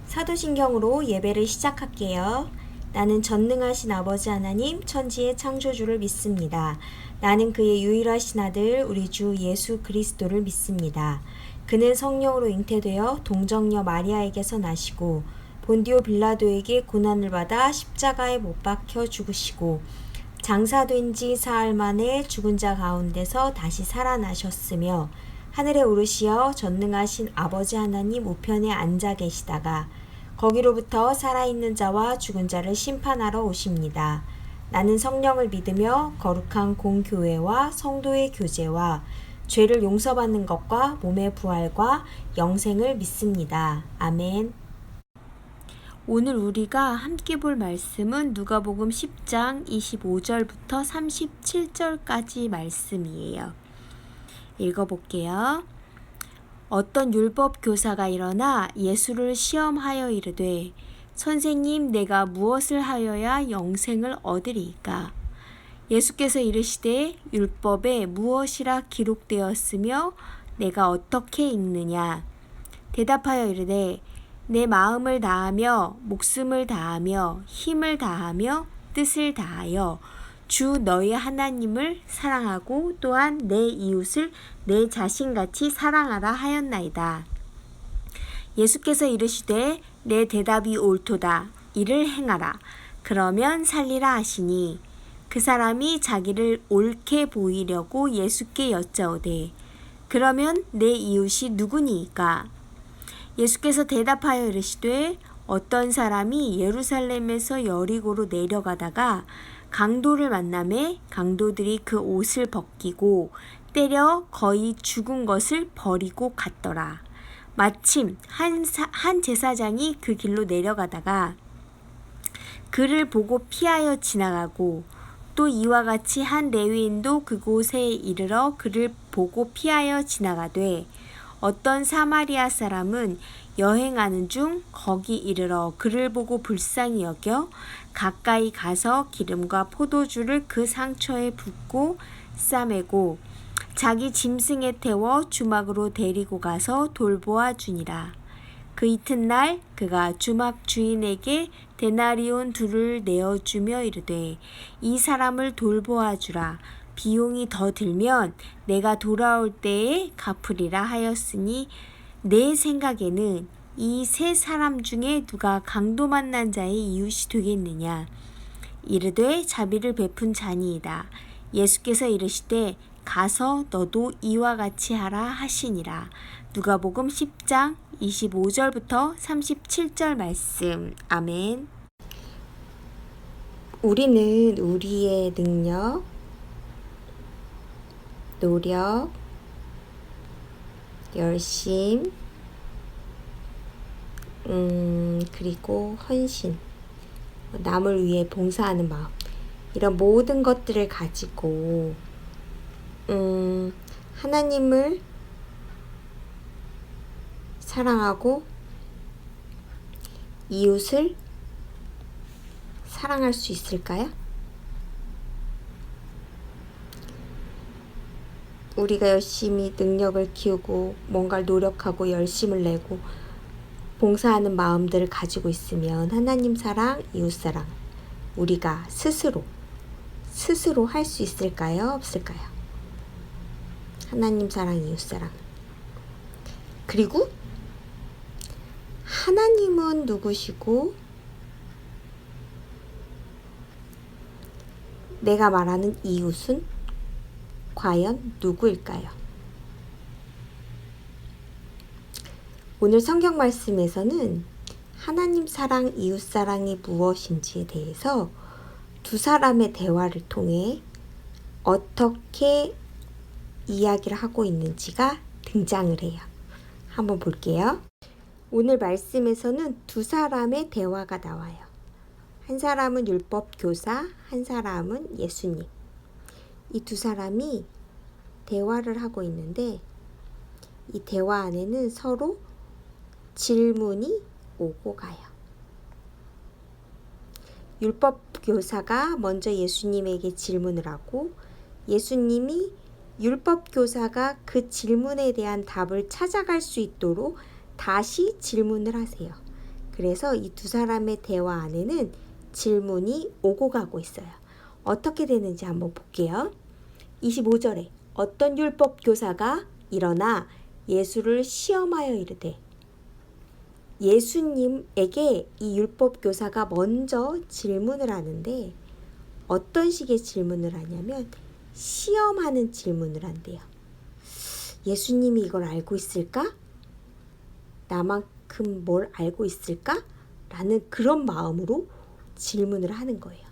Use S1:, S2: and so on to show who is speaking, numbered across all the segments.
S1: 사도신경으로 예배를 시작할게요. 나는 전능하신 아버지 하나님 천지의 창조주를 믿습니다. 나는 그의 유일하신 아들 우리 주 예수 그리스도를 믿습니다. 그는 성령으로 잉태되어 동정녀 마리아에게서 나시고 본디오 빌라도에게 고난을 받아 십자가에 못 박혀 죽으시고 장사된 지 사흘 만에 죽은 자 가운데서 다시 살아나셨으며 하늘에 오르시어 전능하신 아버지 하나님 우편에 앉아 계시다가 거기로부터 살아있는 자와 죽은 자를 심판하러 오십니다. 나는 성령을 믿으며 거룩한 공교회와 성도의 교제와 죄를 용서받는 것과 몸의 부활과 영생을 믿습니다. 아멘. 오늘 우리가 함께 볼 말씀은 누가복음 10장 25절부터 37절까지 말씀이에요. 읽어볼게요. 어떤 율법 교사가 일어나 예수를 시험하여 이르되 선생님 내가 무엇을 하여야 영생을 얻으리이까? 예수께서 이르시되 율법에 무엇이라 기록되었으며 내가 어떻게 읽느냐? 대답하여 이르되 내 마음을 다하며 목숨을 다하며 힘을 다하며 뜻을 다하여 주 너희 하나님을 사랑하고 또한 내 이웃을 내 자신같이 사랑하라 하였나이다. 예수께서 이르시되 내 대답이 옳도다. 이를 행하라. 그러면 살리라 하시니 그 사람이 자기를 옳게 보이려고 예수께 여짜오되 그러면 내 이웃이 누구니이까? 예수께서 대답하여 이르시되 어떤 사람이 예루살렘에서 여리고로 내려가다가 강도를 만나매 강도들이 그 옷을 벗기고 때려 거의 죽은 것을 버리고 갔더라. 마침 한 제사장이 그 길로 내려가다가 그를 보고 피하여 지나가고 또 이와 같이 한 레위인도 그곳에 이르러 그를 보고 피하여 지나가되 어떤 사마리아 사람은 여행하는 중 거기 이르러 그를 보고 불쌍히 여겨 가까이 가서 기름과 포도주를 그 상처에 붓고 싸매고 자기 짐승에 태워 주막으로 데리고 가서 돌보아 주니라. 그 이튿날 그가 주막 주인에게 데나리온 둘을 내어주며 이르되 이 사람을 돌보아 주라. 비용이 더 들면 내가 돌아올 때에 갚으리라 하였으니 내 생각에는 이 세 사람 중에 누가 강도 만난 자의 이웃이 되겠느냐? 이르되 자비를 베푼 자니이다. 예수께서 이르시되 가서 너도 이와 같이 하라 하시니라. 누가복음 10장 25절부터 37절 말씀. 아멘. 우리는 우리의 능력, 노력, 열심, 그리고 헌신, 남을 위해 봉사하는 마음, 이런 모든 것들을 가지고 하나님을 사랑하고 이웃을 사랑할 수 있을까요? 우리가 열심히 능력을 키우고 뭔가를 노력하고 열심을 내고 봉사하는 마음들을 가지고 있으면 하나님 사랑, 이웃 사랑 우리가 스스로 할 수 있을까요? 없을까요? 하나님 사랑, 이웃 사랑. 그리고 하나님은 누구시고 내가 말하는 이웃은 과연 누구일까요? 오늘 성경 말씀에서는 하나님 사랑, 이웃 사랑이 무엇인지에 대해서 두 사람의 대화를 통해 어떻게 이야기를 하고 있는지가 등장을 해요. 한번 볼게요. 오늘 말씀에서는 두 사람의 대화가 나와요. 한 사람은 율법 교사, 한 사람은 예수님. 이 두 사람이 대화를 하고 있는데 이 대화 안에는 서로 질문이 오고 가요. 율법 교사가 먼저 예수님에게 질문을 하고 예수님이 율법 교사가 그 질문에 대한 답을 찾아갈 수 있도록 다시 질문을 하세요. 그래서 이 두 사람의 대화 안에는 질문이 오고 가고 있어요. 어떻게 되는지 한번 볼게요. 25절에 어떤 율법 교사가 일어나 예수를 시험하여 이르되, 예수님에게 이 율법 교사가 먼저 질문을 하는데 어떤 식의 질문을 하냐면 시험하는 질문을 한대요. 예수님이 이걸 알고 있을까? 나만큼 뭘 알고 있을까? 라는 그런 마음으로 질문을 하는 거예요.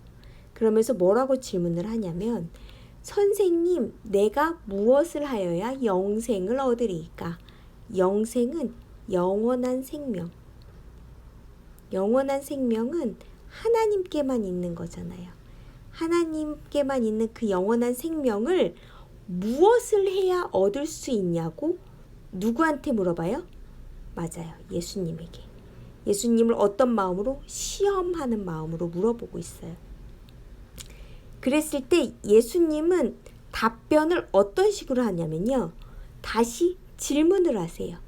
S1: 그러면서 뭐라고 질문을 하냐면, 선생님, 내가 무엇을 하여야 영생을 얻으리이까? 영생은 영원한 생명. 영원한 생명은 하나님께만 있는 거잖아요. 하나님께만 있는 그 영원한 생명을 무엇을 해야 얻을 수 있냐고 누구한테 물어봐요? 맞아요. 예수님에게. 예수님을 어떤 마음으로? 시험하는 마음으로 물어보고 있어요. 그랬을 때 예수님은 답변을 어떤 식으로 하냐면요. 다시 질문을 하세요.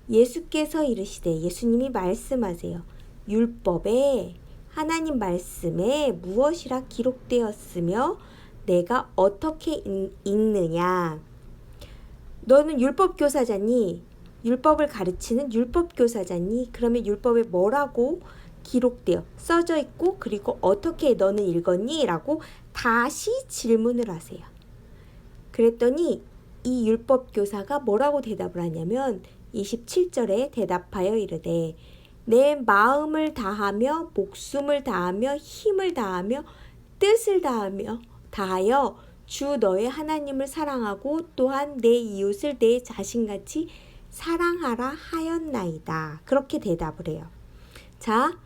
S1: 예수께서 이르시되, 예수님이 말씀하세요. 율법에, 하나님 말씀에 무엇이라 기록되었으며 내가 어떻게 읽느냐? 너는 율법 교사자니? 율법을 가르치는 율법 교사자니? 그러면 율법에 뭐라고 기록되어 써져 있고 그리고 어떻게 너는 읽었니? 라고 다시 질문을 하세요. 그랬더니 이 율법 교사가 뭐라고 대답을 하냐면 27절에 대답하여 이르되, 내 마음을 다하며 목숨을 다하며 힘을 다하며 뜻을 다하여 주 너의 하나님을 사랑하고 또한 내 이웃을 내 자신같이 사랑하라 하였나이다. 그렇게 대답을 해요. 자,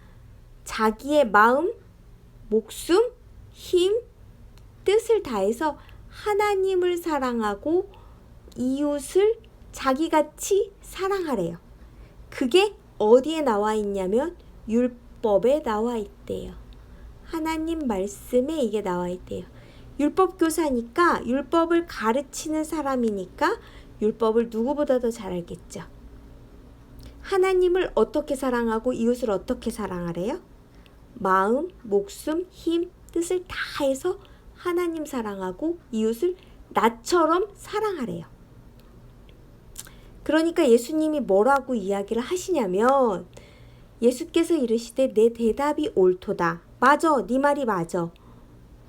S1: 자기의 마음, 목숨, 힘, 뜻을 다해서 하나님을 사랑하고 이웃을 자기같이 사랑하래요. 그게 어디에 나와 있냐면 율법에 나와 있대요. 하나님 말씀에 이게 나와 있대요. 율법 교사니까, 율법을 가르치는 사람이니까 율법을 누구보다 더 잘 알겠죠. 하나님을 어떻게 사랑하고 이웃을 어떻게 사랑하래요? 마음, 목숨, 힘, 뜻을 다해서 하나님 사랑하고 이웃을 나처럼 사랑하래요. 그러니까 예수님이 뭐라고 이야기를 하시냐면, 예수께서 이르시되 내 대답이 옳도다. 맞아, 네 말이 맞아.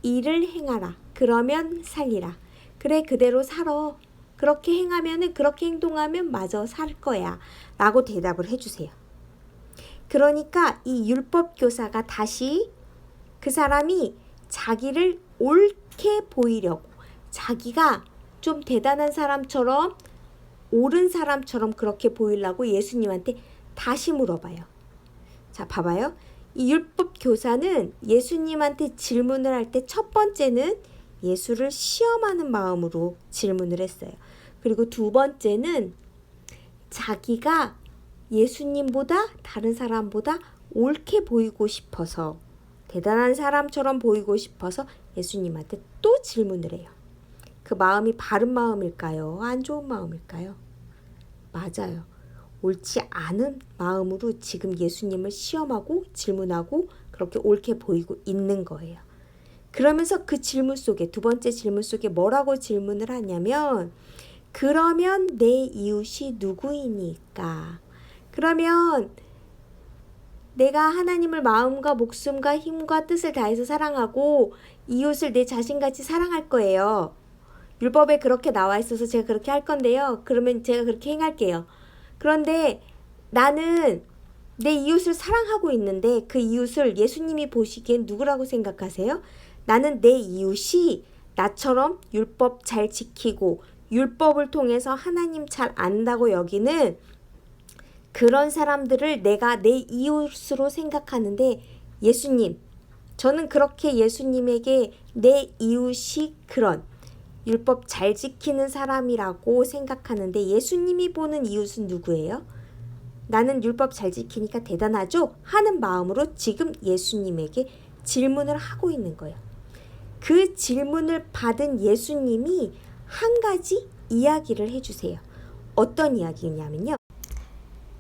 S1: 이를 행하라. 그러면 살리라. 그래, 그대로 살아. 그렇게 행하면은, 그렇게 행동하면 맞아, 살 거야. 라고 대답을 해주세요. 그러니까 이 율법 교사가 다시 그 사람이 자기를 옳게 보이려고, 자기가 좀 대단한 사람처럼, 옳은 사람처럼 그렇게 보이려고 예수님한테 다시 물어봐요. 자, 봐봐요. 이 율법 교사는 예수님한테 질문을 할 때 첫 번째는 예수를 시험하는 마음으로 질문을 했어요. 그리고 두 번째는 자기가 예수님보다, 다른 사람보다 옳게 보이고 싶어서, 대단한 사람처럼 보이고 싶어서 예수님한테 또 질문을 해요. 그 마음이 바른 마음일까요? 안 좋은 마음일까요? 맞아요. 옳지 않은 마음으로 지금 예수님을 시험하고 질문하고 그렇게 옳게 보이고 있는 거예요. 그러면서 그 질문 속에, 두 번째 질문 속에 뭐라고 질문을 하냐면, 그러면 내 이웃이 누구이니까? 그러면 내가 하나님을 마음과 목숨과 힘과 뜻을 다해서 사랑하고 이웃을 내 자신같이 사랑할 거예요. 율법에 그렇게 나와 있어서 제가 그렇게 할 건데요. 그러면 제가 그렇게 행할게요. 그런데 나는 내 이웃을 사랑하고 있는데 그 이웃을 예수님이 보시기엔 누구라고 생각하세요? 나는 내 이웃이 나처럼 율법 잘 지키고 율법을 통해서 하나님 잘 안다고 여기는 그런 사람들을 내가 내 이웃으로 생각하는데, 예수님, 저는 그렇게 예수님에게 내 이웃이 그런 율법 잘 지키는 사람이라고 생각하는데, 예수님이 보는 이웃은 누구예요? 나는 율법 잘 지키니까 대단하죠? 하는 마음으로 지금 예수님에게 질문을 하고 있는 거예요. 그 질문을 받은 예수님이 한 가지 이야기를 해주세요. 어떤 이야기냐면요.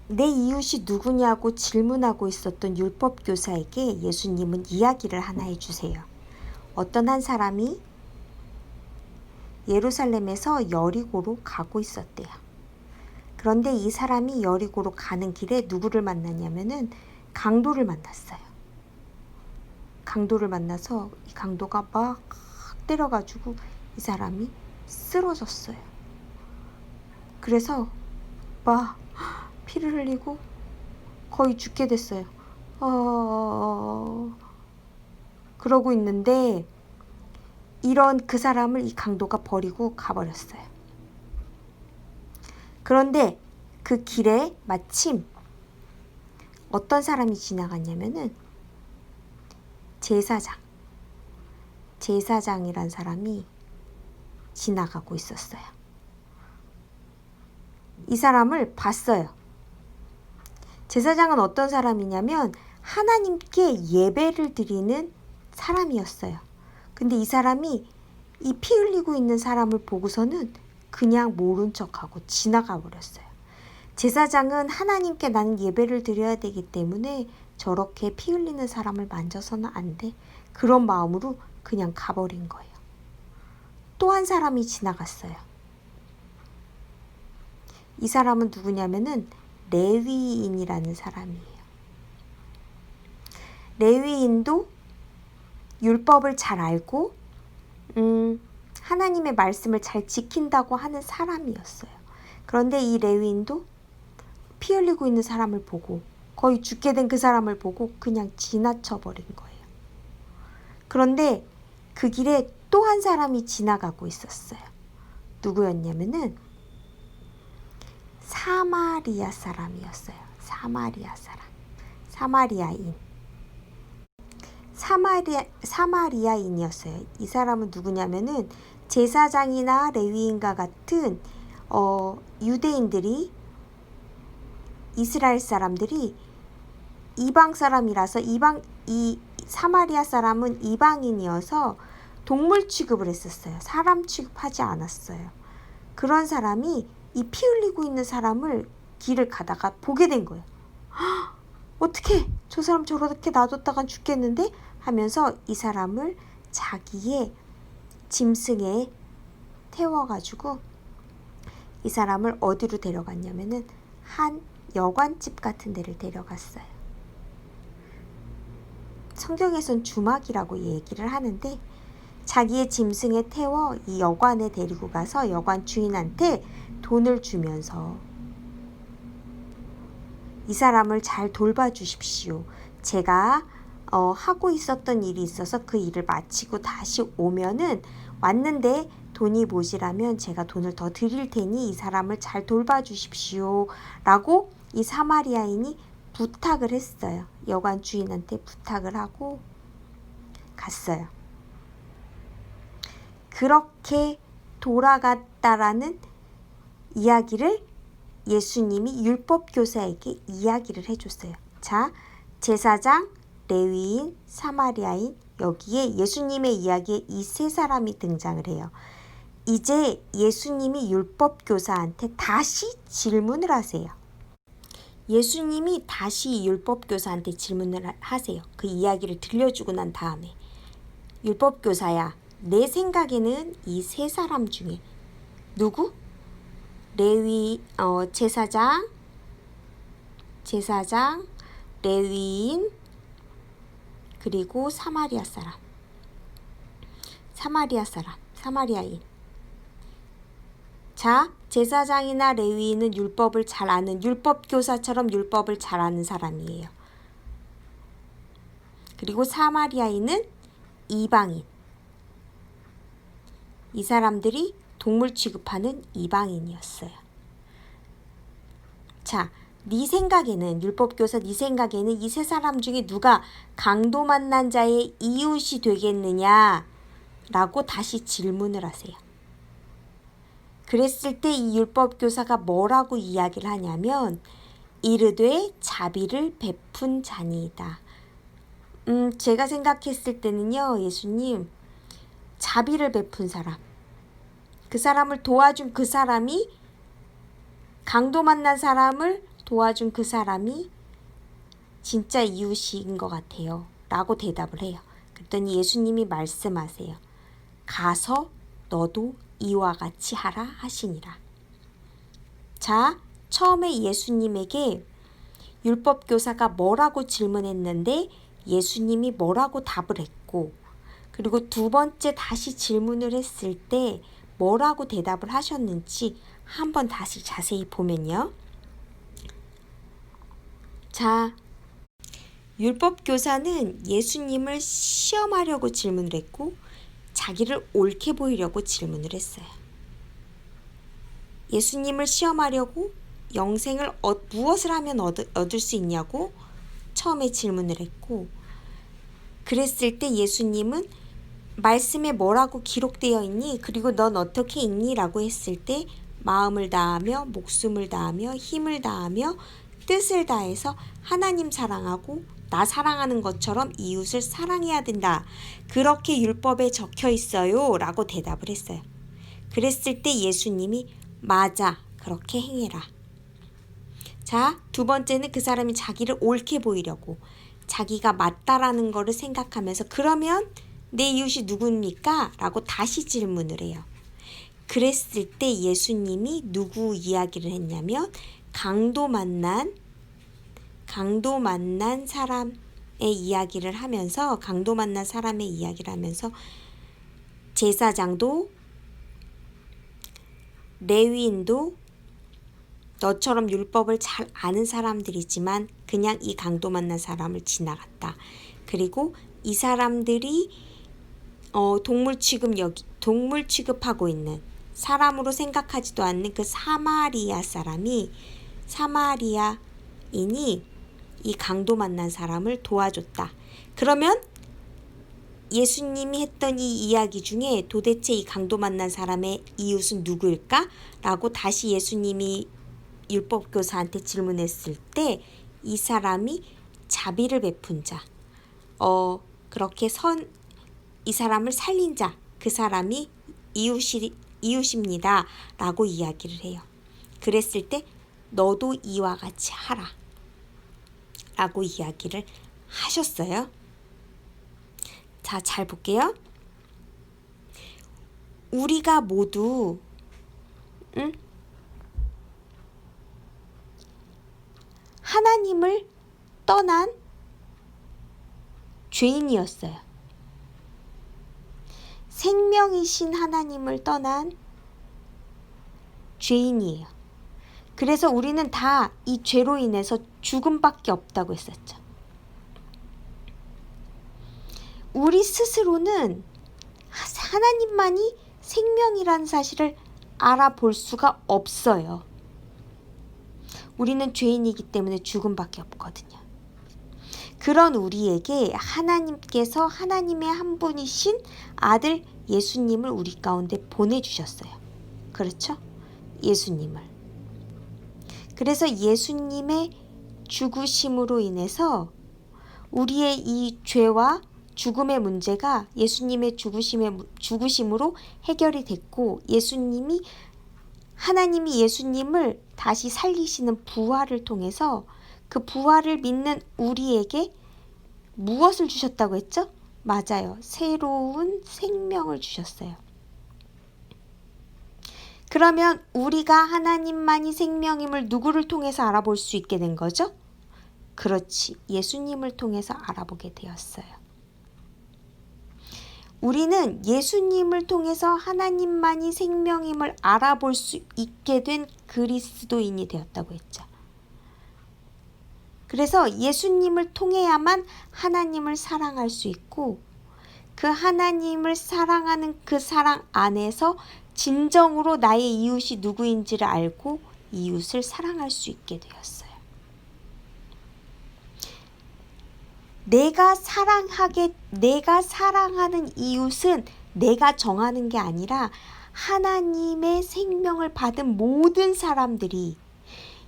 S1: 내 이웃이 누구냐고 질문하고 있었던 율법 교사에게 예수님은 이야기를 하나 해주세요. 어떤 한 사람이 예루살렘에서 여리고로 가고 있었대요. 그런데 이 사람이 여리고로 가는 길에 누구를 만났냐면은 강도를 만났어요. 강도를 만나서 이 강도가 막 때려가지고 이 사람이 쓰러졌어요. 그래서 막 피를 흘리고 거의 죽게 됐어요. 그러고 있는데 이런 그 사람을 이 강도가 버리고 가버렸어요. 그런데 그 길에 마침 어떤 사람이 지나갔냐면은 제사장이란 사람이 지나가고 있었어요. 이 사람을 봤어요. 제사장은 어떤 사람이냐면 하나님께 예배를 드리는 사람이었어요. 근데 이 사람이 이 피 흘리고 있는 사람을 보고서는 그냥 모른 척하고 지나가 버렸어요. 제사장은 하나님께 나는 예배를 드려야 되기 때문에 저렇게 피 흘리는 사람을 만져서는 안 돼. 그런 마음으로 그냥 가버린 거예요. 또 한 사람이 지나갔어요. 이 사람은 누구냐면은 레위인이라는 사람이에요. 레위인도 율법을 잘 알고 하나님의 말씀을 잘 지킨다고 하는 사람이었어요. 그런데 이 레위인도 피 흘리고 있는 사람을 보고 거의 죽게 된 그 사람을 보고 그냥 지나쳐 버린 거예요. 그런데 그 길에 또 한 사람이 지나가고 있었어요. 누구였냐면은 사마리아 사람이었어요. 사마리아인이었어요. 이 사람은 누구냐면은 제사장이나 레위인과 같은 유대인들이 이스라엘 사람들이 이방 사람이라서 이 사마리아 사람은 이방인이어서 동물 취급을 했었어요. 사람 취급하지 않았어요. 그런 사람이 이 피 흘리고 있는 사람을 길을 가다가 보게 된 거예요. 어떻게 저 사람 저렇게 놔뒀다간 죽겠는데 하면서 이 사람을 자기의 짐승에 태워가지고 이 사람을 어디로 데려갔냐면은 한 여관집 같은 데를 데려갔어요. 성경에선 주막이라고 얘기를 하는데 자기의 짐승에 태워 이 여관에 데리고 가서 여관 주인한테 돈을 주면서 이 사람을 잘 돌봐주십시오. 제가 하고 있었던 일이 있어서 그 일을 마치고 다시 오면은 왔는데 돈이 모자라면 제가 돈을 더 드릴 테니 이 사람을 잘 돌봐주십시오. 라고 이 사마리아인이 부탁을 했어요. 여관 주인한테 부탁을 하고 갔어요. 그렇게 돌아갔다라는 이야기를 예수님이 율법 교사에게 이야기를 해줬어요. 자, 제사장, 레위인, 사마리아인, 여기에 예수님의 이야기에 이 세 사람이 등장을 해요. 이제 예수님이 율법 교사한테 다시 질문을 하세요. 예수님이 다시 율법 교사한테 질문을 하세요. 그 이야기를 들려주고 난 다음에 율법 교사야, 내 생각에는 이 세 사람 중에 누구? 제사장, 레위인, 그리고 사마리아인. 자, 제사장이나 레위인은 율법을 잘 아는 율법 교사처럼 율법을 잘 아는 사람이에요. 그리고 사마리아인은 이방인. 이 사람들이 동물 취급하는 이방인이었어요. 자, 율법 교사 네 생각에는 이 세 사람 중에 누가 강도 만난 자의 이웃이 되겠느냐? 라고 다시 질문을 하세요. 그랬을 때 이 율법 교사가 뭐라고 이야기를 하냐면 이르되 자비를 베푼 자니이다. 제가 생각했을 때는요, 예수님, 자비를 베푼 사람, 그 사람을 도와준 그 사람이 강도 만난 사람을 도와준 그 사람이 진짜 이웃인 것 같아요. 라고 대답을 해요. 그랬더니 예수님이 말씀하세요. 가서 너도 이와 같이 하라 하시니라. 자, 처음에 예수님에게 율법교사가 뭐라고 질문했는데 예수님이 뭐라고 답을 했고, 그리고 두 번째 다시 질문을 했을 때 뭐라고 대답을 하셨는지 한번 다시 자세히 보면요. 자, 율법교사는 예수님을 시험하려고 질문을 했고 자기를 옳게 보이려고 질문을 했어요. 예수님을 시험하려고 영생을 무엇을 하면 얻을 수 있냐고 처음에 질문을 했고, 그랬을 때 예수님은 말씀에 뭐라고 기록되어 있니? 그리고 넌 어떻게 읽니? 라고 했을 때 마음을 다하며 목숨을 다하며 힘을 다하며 뜻을 다해서 하나님 사랑하고 나 사랑하는 것처럼 이웃을 사랑해야 된다. 그렇게 율법에 적혀 있어요. 라고 대답을 했어요. 그랬을 때 예수님이 맞아. 그렇게 행해라. 자, 두 번째는 그 사람이 자기를 옳게 보이려고 자기가 맞다라는 거를 생각하면서 그러면 내 이웃이 누굽니까? 라고 다시 질문을 해요. 그랬을 때 예수님이 누구 이야기를 했냐면 강도 만난 사람의 이야기를 하면서 제사장도 레위인도 너처럼 율법을 잘 아는 사람들이지만 그냥 이 강도 만난 사람을 지나갔다. 그리고 이 사람들이 동물 취급하고 있는 사람으로 생각하지도 않는 그 사마리아인이 이 강도 만난 사람을 도와줬다. 그러면 예수님이 했던 이 이야기 중에 도대체 이 강도 만난 사람의 이웃은 누구일까? 라고 다시 예수님이 율법교사한테 질문했을 때 이 사람이 자비를 베푼 자, 그렇게 이 사람을 살린 자, 그 사람이 이웃입니다. 라고 이야기를 해요. 그랬을 때 너도 이와 같이 하라. 라고 이야기를 하셨어요. 자, 잘 볼게요. 우리가 모두 하나님을 떠난 죄인이었어요. 생명이신 하나님을 떠난 죄인이에요. 그래서 우리는 다 이 죄로 인해서 죽음밖에 없다고 했었죠. 우리 스스로는 하나님만이 생명이라는 사실을 알아볼 수가 없어요. 우리는 죄인이기 때문에 죽음밖에 없거든요. 그런 우리에게 하나님께서 하나님의 한 분이신 아들 예수님을 우리 가운데 보내주셨어요. 그렇죠? 예수님을. 그래서 예수님의 죽으심으로 인해서 우리의 이 죄와 죽음의 문제가 예수님의 죽으심으로 해결이 됐고, 하나님이 예수님을 다시 살리시는 부활을 통해서 그 부활을 믿는 우리에게 무엇을 주셨다고 했죠? 맞아요. 새로운 생명을 주셨어요. 그러면 우리가 하나님만이 생명임을 누구를 통해서 알아볼 수 있게 된 거죠? 그렇지. 예수님을 통해서 알아보게 되었어요. 우리는 예수님을 통해서 하나님만이 생명임을 알아볼 수 있게 된 그리스도인이 되었다고 했죠. 그래서 예수님을 통해야만 하나님을 사랑할 수 있고, 그 하나님을 사랑하는 그 사랑 안에서 진정으로 나의 이웃이 누구인지를 알고 이웃을 사랑할 수 있게 되었어요. 내가 사랑하는 이웃은 내가 정하는 게 아니라 하나님의 생명을 받은 모든 사람들이,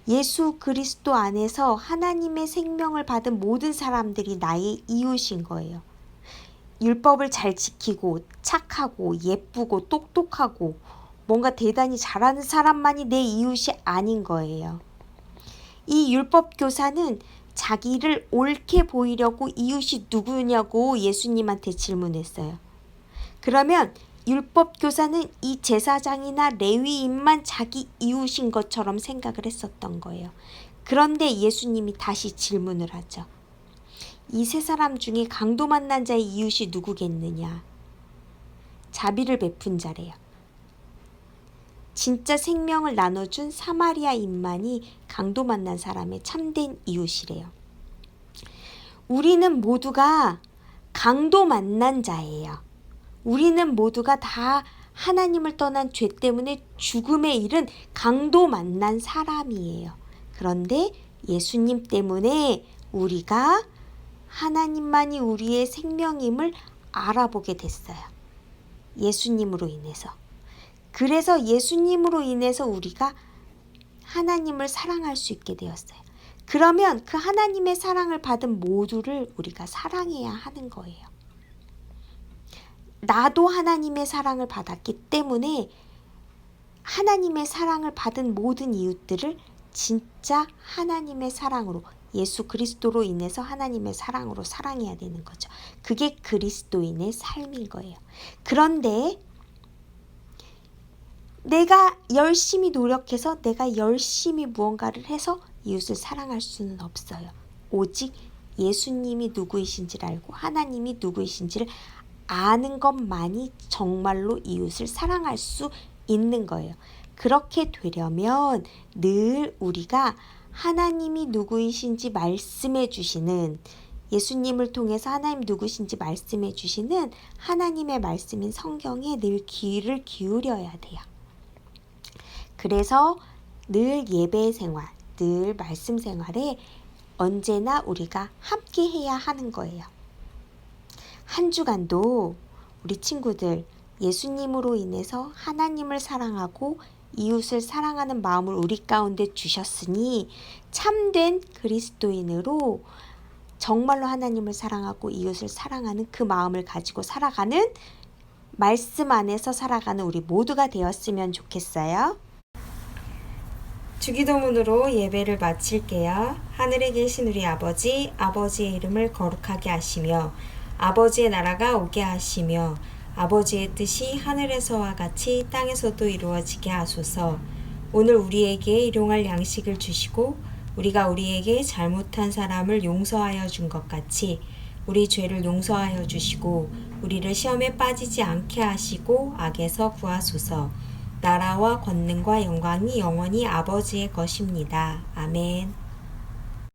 S1: 예수 그리스도 안에서 하나님의 생명을 받은 모든 사람들이 나의 이웃인 거예요. 율법을 잘 지키고 착하고 예쁘고 똑똑하고 뭔가 대단히 잘하는 사람만이 내 이웃이 아닌 거예요. 이 율법 교사는 자기를 옳게 보이려고 이웃이 누구냐고 예수님한테 질문했어요. 그러면 율법 교사는 이 제사장이나 레위인만 자기 이웃인 것처럼 생각을 했었던 거예요. 그런데 예수님이 다시 질문을 하죠. 이 세 사람 중에 강도 만난 자의 이웃이 누구겠느냐? 자비를 베푼 자래요. 진짜 생명을 나눠준 사마리아인만이 강도 만난 사람의 참된 이웃이래요. 우리는 모두가 강도 만난 자예요. 우리는 모두가 다 하나님을 떠난 죄 때문에 죽음에 이른 강도 만난 사람이에요. 그런데 예수님 때문에 우리가 하나님만이 우리의 생명임을 알아보게 됐어요. 예수님으로 인해서. 그래서 예수님으로 인해서 우리가 하나님을 사랑할 수 있게 되었어요. 그러면 그 하나님의 사랑을 받은 모두를 우리가 사랑해야 하는 거예요. 나도 하나님의 사랑을 받았기 때문에 하나님의 사랑을 받은 모든 이웃들을 진짜 하나님의 사랑으로, 예수 그리스도로 인해서 하나님의 사랑으로 사랑해야 되는 거죠. 그게 그리스도인의 삶인 거예요. 그런데 내가 열심히 노력해서 내가 열심히 무언가를 해서 이웃을 사랑할 수는 없어요. 오직 예수님이 누구이신지를 알고 하나님이 누구이신지를 아는 것만이 정말로 이웃을 사랑할 수 있는 거예요. 그렇게 되려면 늘 우리가 하나님이 누구이신지 말씀해 주시는, 예수님을 통해서 하나님 누구신지 말씀해 주시는 하나님의 말씀인 성경에 늘 귀를 기울여야 돼요. 그래서 늘 예배 생활, 늘 말씀 생활에 언제나 우리가 함께 해야 하는 거예요. 한 주간도 우리 친구들 예수님으로 인해서 하나님을 사랑하고 이웃을 사랑하는 마음을 우리 가운데 주셨으니 참된 그리스도인으로 정말로 하나님을 사랑하고 이웃을 사랑하는 그 마음을 가지고 살아가는, 말씀 안에서 살아가는 우리 모두가 되었으면 좋겠어요. 주기도문으로 예배를 마칠게요. 하늘에 계신 우리 아버지, 아버지의 이름을 거룩하게 하시며 아버지의 나라가 오게 하시며 아버지의 뜻이 하늘에서와 같이 땅에서도 이루어지게 하소서. 오늘 우리에게 일용할 양식을 주시고 우리가 우리에게 잘못한 사람을 용서하여 준 것 같이 우리 죄를 용서하여 주시고 우리를 시험에 빠지지 않게 하시고 악에서 구하소서. 나라와 권능과 영광이 영원히 아버지의 것입니다. 아멘.